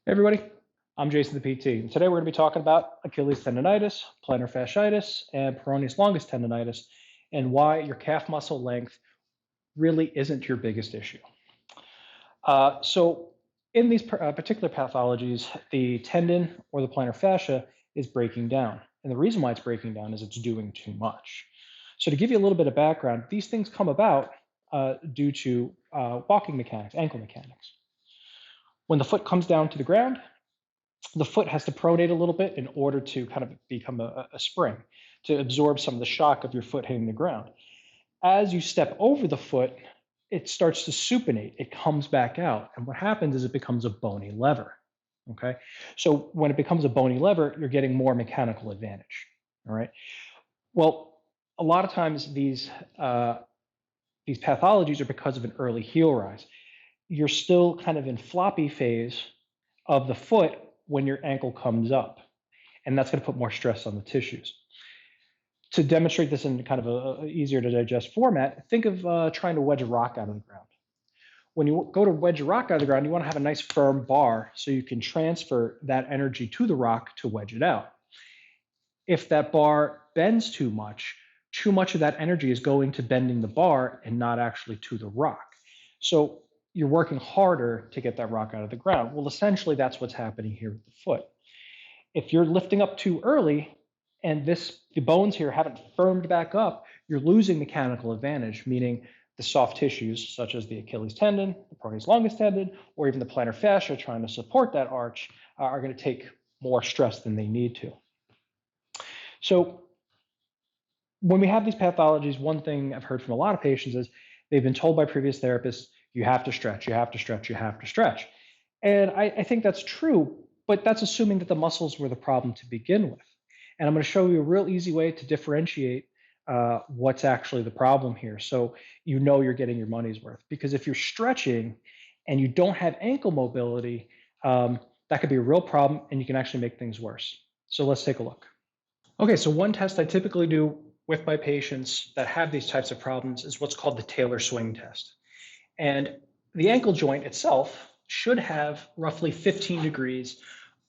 Hey everybody, I'm Jason the PT, and today we're going to be talking about Achilles tendonitis, plantar fasciitis, and peroneus longus tendonitis, and why your calf muscle length really isn't your biggest issue. So, in these particular pathologies, the tendon or the plantar fascia is breaking down, and the reason why it's breaking down is it's doing too much. So, to give you a little bit of background, these things come about due to walking mechanics, ankle mechanics. When the foot comes down to the ground, the foot has to pronate a little bit in order to kind of become a spring to absorb some of the shock of your foot hitting the ground. As you step over the foot, it starts to supinate. It comes back out. And what happens is it becomes a bony lever. Okay. So when it becomes a bony lever, you're getting more mechanical advantage. All right. Well, a lot of times these pathologies are because of an early heel rise. You're still kind of in floppy phase of the foot when your ankle comes up, and that's going to put more stress on the tissues. To demonstrate this in kind of a easier to digest format, think of trying to wedge a rock out of the ground. When you go to wedge a rock out of the ground, you want to have a nice firm bar so you can transfer that energy to the rock to wedge it out. If that bar bends too much of that energy is going to bending the bar and not actually to the rock. So you're working harder to get that rock out of the ground. Well, essentially, that's what's happening here with the foot. If you're lifting up too early and the bones here haven't firmed back up, you're losing mechanical advantage, meaning the soft tissues, such as the Achilles tendon, the peroneus longus tendon, or even the plantar fascia trying to support that arch, are going to take more stress than they need to. So when we have these pathologies, one thing I've heard from a lot of patients is they've been told by previous therapists, you have to stretch, you have to stretch, you have to stretch. And I think that's true, but that's assuming that the muscles were the problem to begin with. And I'm going to show you a real easy way to differentiate what's actually the problem here. So you know you're getting your money's worth. Because if you're stretching and you don't have ankle mobility, that could be a real problem and you can actually make things worse. So let's take a look. Okay, so one test I typically do with my patients that have these types of problems is what's called the Taylor swing test. And the ankle joint itself should have roughly 15 degrees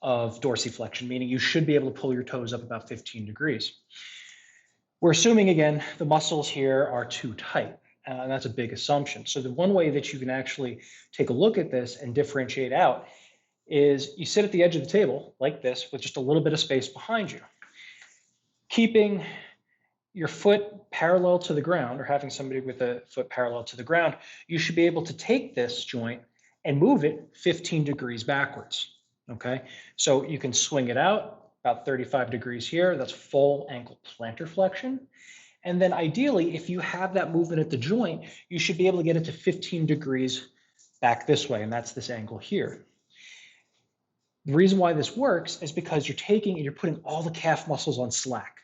of dorsiflexion, meaning you should be able to pull your toes up about 15 degrees. We're assuming, again, the muscles here are too tight, and that's a big assumption. So the one way that you can actually take a look at this and differentiate out is you sit at the edge of the table like this with just a little bit of space behind you. Keeping your foot parallel to the ground, or having somebody with a foot parallel to the ground, you should be able to take this joint and move it 15 degrees backwards, okay? So you can swing it out about 35 degrees here. That's full ankle plantar flexion. And then ideally, if you have that movement at the joint, you should be able to get it to 15 degrees back this way, and that's this angle here. The reason why this works is because you're taking and you're putting all the calf muscles on slack.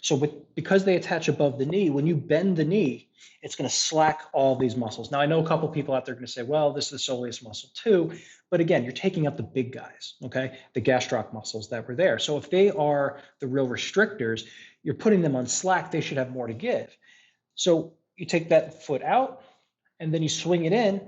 So because they attach above the knee, when you bend the knee, it's going to slack all these muscles. Now, I know a couple of people out there are going to say, well, this is the soleus muscle too. But again, you're taking up the big guys, okay? The gastroc muscles that were there. So if they are the real restrictors, you're putting them on slack, they should have more to give. So you take that foot out and then you swing it in.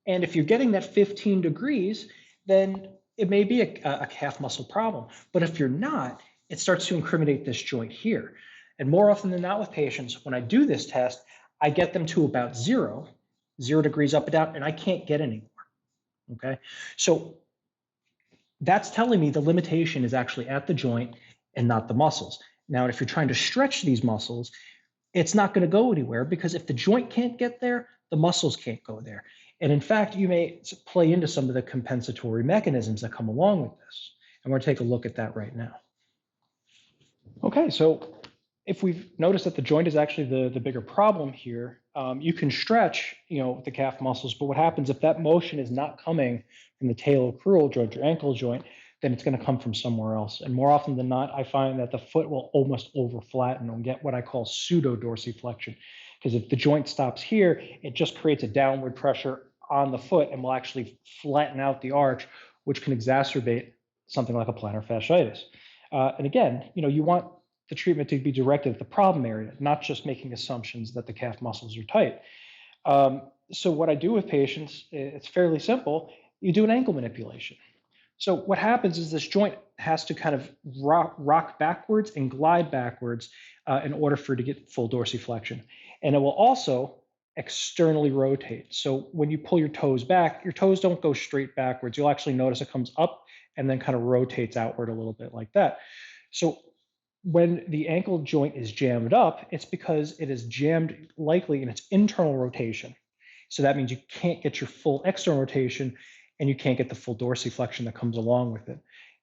And if you're getting that 15 degrees, then it may be a calf muscle problem. But if you're not, it starts to incriminate this joint here. And more often than not with patients, when I do this test, I get them to about 0 degrees up and down, and I can't get any more, okay? So that's telling me the limitation is actually at the joint and not the muscles. Now, if you're trying to stretch these muscles, it's not going to go anywhere because if the joint can't get there, the muscles can't go there. And in fact, you may play into some of the compensatory mechanisms that come along with this. And we're going to take a look at that right now. Okay, so if we've noticed that the joint is actually the bigger problem here, you can stretch, the calf muscles, but what happens if that motion is not coming from the talocrural joint, your ankle joint, then it's going to come from somewhere else. And more often than not, I find that the foot will almost over flatten and get what I call pseudo-dorsiflexion. Because if the joint stops here, it just creates a downward pressure on the foot and will actually flatten out the arch, which can exacerbate something like a plantar fasciitis. And again, you want the treatment to be directed at the problem area, not just making assumptions that the calf muscles are tight. So what I do with patients, it's fairly simple. You do an ankle manipulation. So what happens is this joint has to kind of rock backwards and glide backwards in order for it to get full dorsiflexion. And it will also externally rotate. So when you pull your toes back, your toes don't go straight backwards. You'll actually notice it comes up and then kind of rotates outward a little bit like that. So when the ankle joint is jammed up, it's because it is jammed likely in its internal rotation. So that means you can't get your full external rotation and you can't get the full dorsiflexion that comes along with it.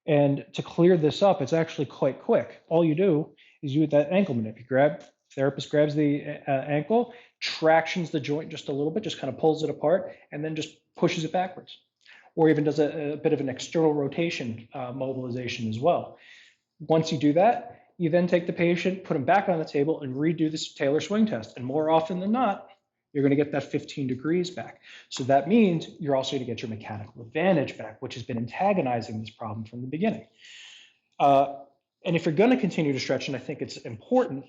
And to clear this up, it's actually quite quick. All you do is you with that ankle manip. Therapist grabs the ankle, tractions the joint just a little bit, just kind of pulls it apart, and then just pushes it backwards. Or even does a bit of an external rotation mobilization as well. Once you do that, you then take the patient, put them back on the table, and redo this Taylor swing test. And more often than not, you're going to get that 15 degrees back. So that means you're also going to get your mechanical advantage back, which has been antagonizing this problem from the beginning. And if you're going to continue to stretch, and I think it's important,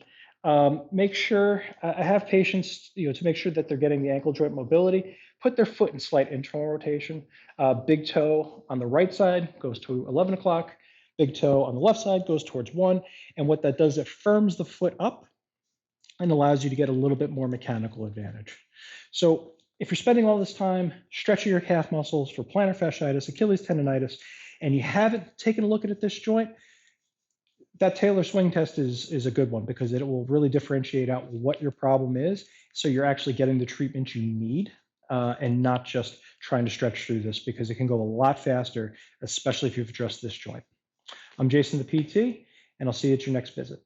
make sure I have patients, to make sure that they're getting the ankle joint mobility, put their foot in slight internal rotation. Big toe on the right side goes to 11 o'clock. Big toe on the left side goes towards 1. And what that does, it firms the foot up and allows you to get a little bit more mechanical advantage. So if you're spending all this time stretching your calf muscles for plantar fasciitis, Achilles tendinitis, and you haven't taken a look at this joint, that Taylor swing test is a good one because it will really differentiate out what your problem is. So you're actually getting the treatment you need and not just trying to stretch through this, because it can go a lot faster, especially if you've addressed this joint. I'm Jason, the PT, and I'll see you at your next visit.